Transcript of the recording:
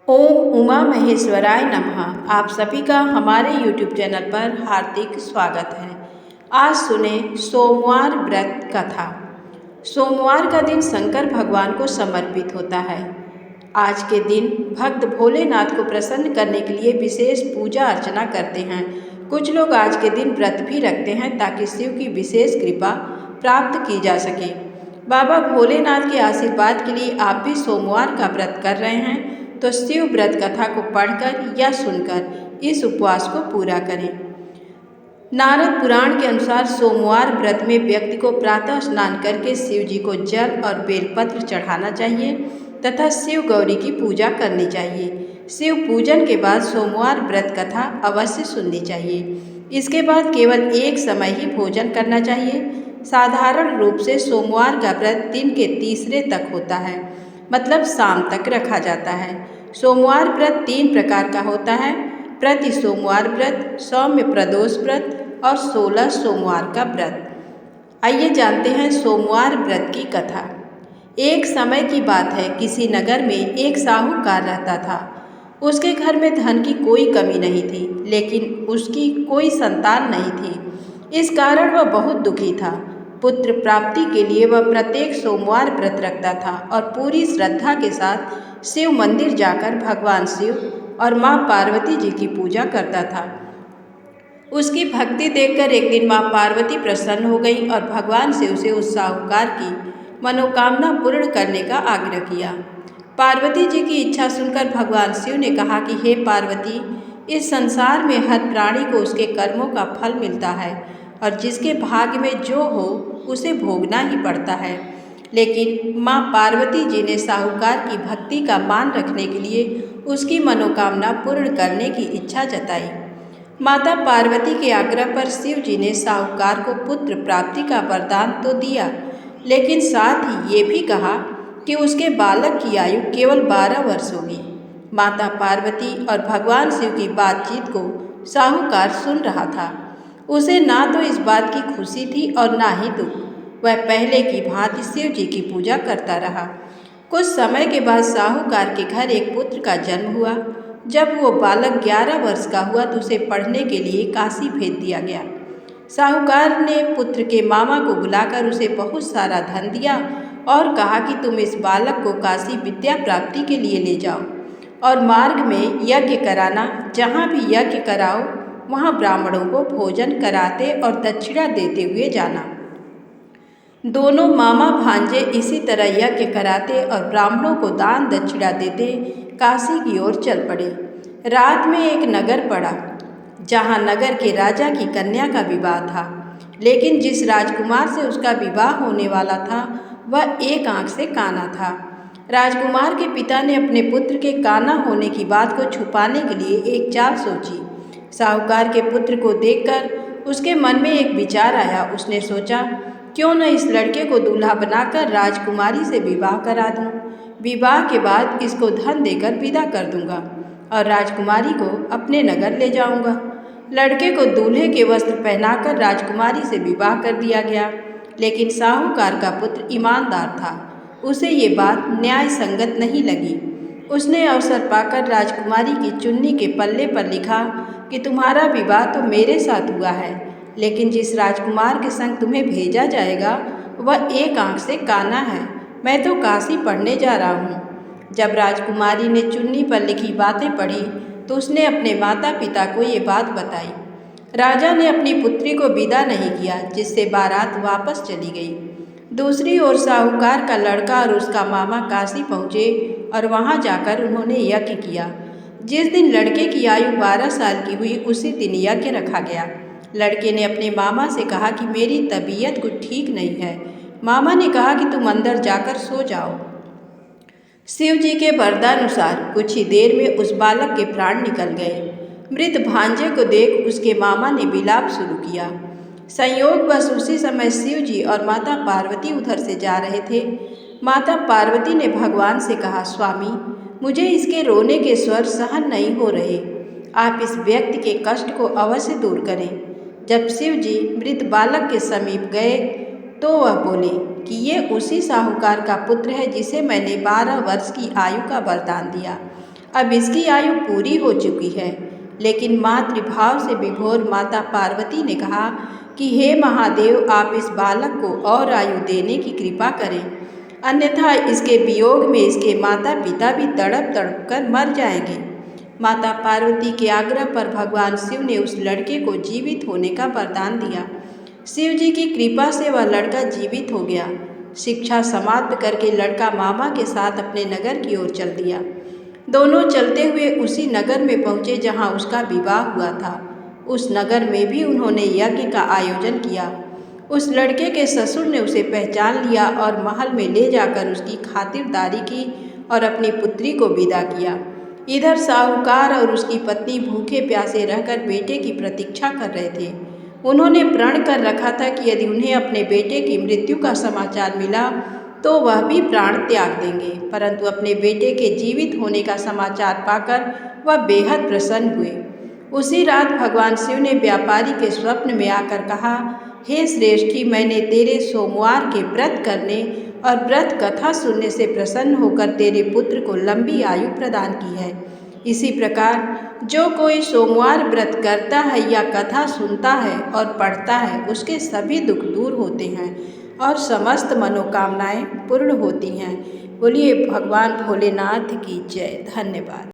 ओम उमा महेश्वराय नमः। आप सभी का हमारे YouTube चैनल पर हार्दिक स्वागत है। आज सुने सोमवार व्रत कथा। सोमवार का दिन शंकर भगवान को समर्पित होता है। आज के दिन भक्त भोलेनाथ को प्रसन्न करने के लिए विशेष पूजा अर्चना करते हैं। कुछ लोग आज के दिन व्रत भी रखते हैं ताकि शिव की विशेष कृपा प्राप्त की जा सके। बाबा भोलेनाथ के आशीर्वाद के लिए आप भी सोमवार का व्रत कर रहे हैं तो शिव व्रत कथा को पढ़कर या सुनकर इस उपवास को पूरा करें। नारद पुराण के अनुसार सोमवार व्रत में व्यक्ति को प्रातः स्नान करके शिव जी को जल और बेलपत्र चढ़ाना चाहिए तथा शिव गौरी की पूजा करनी चाहिए। शिव पूजन के बाद सोमवार व्रत कथा अवश्य सुननी चाहिए। इसके बाद केवल एक समय ही भोजन करना चाहिए। साधारण रूप से सोमवार का व्रत दिन के तीसरे तक होता है, मतलब शाम तक रखा जाता है। सोमवार व्रत 3 प्रकार का होता है: प्रति सोमवार व्रत, सौम्य प्रदोष व्रत और 16 सोमवार का व्रत। आइए जानते हैं सोमवार व्रत की कथा। एक समय की बात है, किसी नगर में एक साहूकार रहता था। उसके घर में धन की कोई कमी नहीं थी, लेकिन उसकी कोई संतान नहीं थी। इस कारण वह बहुत दुखी था। पुत्र प्राप्ति के लिए वह प्रत्येक सोमवार व्रत रखता था और पूरी श्रद्धा के साथ शिव मंदिर जाकर भगवान शिव और माँ पार्वती जी की पूजा करता था। उसकी भक्ति देखकर एक दिन माँ पार्वती प्रसन्न हो गई और भगवान शिव से उस साहूकार की मनोकामना पूर्ण करने का आग्रह किया। पार्वती जी की इच्छा सुनकर भगवान शिव ने कहा कि हे पार्वती, इस संसार में हर प्राणी को उसके कर्मों का फल मिलता है और जिसके भाग्य में जो हो उसे भोगना ही पड़ता है। लेकिन माँ पार्वती जी ने साहूकार की भक्ति का मान रखने के लिए उसकी मनोकामना पूर्ण करने की इच्छा जताई। माता पार्वती के आग्रह पर शिव जी ने साहूकार को पुत्र प्राप्ति का वरदान तो दिया, लेकिन साथ ही ये भी कहा कि उसके बालक की आयु केवल 12 वर्ष होगी। माता पार्वती और भगवान शिव की बातचीत को साहूकार सुन रहा था। उसे ना तो इस बात की खुशी थी और ना ही दुख। वह पहले की भांति शिव जी की पूजा करता रहा। कुछ समय के बाद साहूकार के घर एक पुत्र का जन्म हुआ। जब वो बालक 11 वर्ष का हुआ तो उसे पढ़ने के लिए काशी भेज दिया गया। साहूकार ने पुत्र के मामा को बुलाकर उसे बहुत सारा धन दिया और कहा कि तुम इस बालक को काशी विद्या प्राप्ति के लिए ले जाओ और मार्ग में यज्ञ कराना। जहाँ भी यज्ञ कराओ वहाँ ब्राह्मणों को भोजन कराते और दक्षिणा देते हुए जाना। दोनों मामा भांजे इसी तरह यज्ञ कराते और ब्राह्मणों को दान दक्षिणा देते काशी की ओर चल पड़े। रात में एक नगर पड़ा जहाँ नगर के राजा की कन्या का विवाह था, लेकिन जिस राजकुमार से उसका विवाह होने वाला था वह एक आंख से काना था। राजकुमार के पिता ने अपने पुत्र के काना होने की बात को छुपाने के लिए एक चाल सोची। साहूकार के पुत्र को देखकर उसके मन में एक विचार आया। उसने सोचा, क्यों न इस लड़के को दूल्हा बनाकर राजकुमारी से विवाह करा दूं। विवाह के बाद इसको धन देकर विदा कर दूंगा और राजकुमारी को अपने नगर ले जाऊंगा। लड़के को दूल्हे के वस्त्र पहनाकर राजकुमारी से विवाह कर दिया गया, लेकिन साहूकार का पुत्र ईमानदार था। उसे ये बात न्याय संगत नहीं लगी। उसने अवसर पाकर राजकुमारी की चुन्नी के पल्ले पर लिखा कि तुम्हारा विवाह तो मेरे साथ हुआ है, लेकिन जिस राजकुमार के संग तुम्हें भेजा जाएगा वह एक आंख से काना है। मैं तो काशी पढ़ने जा रहा हूँ। जब राजकुमारी ने चुन्नी पर लिखी बातें पढ़ी तो उसने अपने माता पिता को ये बात बताई। राजा ने अपनी पुत्री को विदा नहीं किया, जिससे बारात वापस चली गई। दूसरी ओर साहूकार का लड़का और उसका मामा काशी पहुँचे और वहाँ जाकर उन्होंने यज्ञ किया। जिस दिन लड़के की आयु 12 साल की हुई उसी दिन यज्ञ रखा गया। लड़के ने अपने मामा से कहा कि मेरी तबीयत कुछ ठीक नहीं है। मामा ने कहा कि तुम अंदर जाकर सो जाओ। शिव जी के वरदानुसार कुछ ही देर में उस बालक के प्राण निकल गए। मृत भांजे को देख उसके मामा ने विलाप शुरू किया। संयोगवश उसी समय शिव जी और माता पार्वती उधर से जा रहे थे। माता पार्वती ने भगवान से कहा, स्वामी, मुझे इसके रोने के स्वर सहन नहीं हो रहे। आप इस व्यक्ति के कष्ट को अवश्य दूर करें। जब शिव जी मृत बालक के समीप गए तो वह बोले कि ये उसी साहूकार का पुत्र है जिसे मैंने 12 वर्ष की आयु का वरदान दिया। अब इसकी आयु पूरी हो चुकी है। लेकिन मातृभाव से विभोर माता पार्वती ने कहा कि हे महादेव, आप इस बालक को और आयु देने की कृपा करें, अन्यथा इसके वियोग में इसके माता पिता भी तड़प तड़प कर मर जाएंगे। माता पार्वती के आग्रह पर भगवान शिव ने उस लड़के को जीवित होने का वरदान दिया। शिव जी की कृपा से वह लड़का जीवित हो गया। शिक्षा समाप्त करके लड़का मामा के साथ अपने नगर की ओर चल दिया। दोनों चलते हुए उसी नगर में पहुँचे जहाँ उसका विवाह हुआ था। उस नगर में भी उन्होंने यज्ञ का आयोजन किया। उस लड़के के ससुर ने उसे पहचान लिया और महल में ले जाकर उसकी खातिरदारी की और अपनी पुत्री को विदा किया। इधर साहूकार और उसकी पत्नी भूखे प्यासे रहकर बेटे की प्रतीक्षा कर रहे थे। उन्होंने प्रण कर रखा था कि यदि उन्हें अपने बेटे की मृत्यु का समाचार मिला तो वह भी प्राण त्याग देंगे, परंतु अपने बेटे के जीवित होने का समाचार पाकर वह बेहद प्रसन्न हुए। उसी रात भगवान शिव ने व्यापारी के स्वप्न में आकर कहा, हे श्रेष्ठी, मैंने तेरे सोमवार के व्रत करने और व्रत कथा सुनने से प्रसन्न होकर तेरे पुत्र को लंबी आयु प्रदान की है। इसी प्रकार जो कोई सोमवार व्रत करता है या कथा सुनता है और पढ़ता है, उसके सभी दुख दूर होते हैं और समस्त मनोकामनाएं पूर्ण होती हैं। बोलिए भगवान भोलेनाथ की जय। धन्यवाद।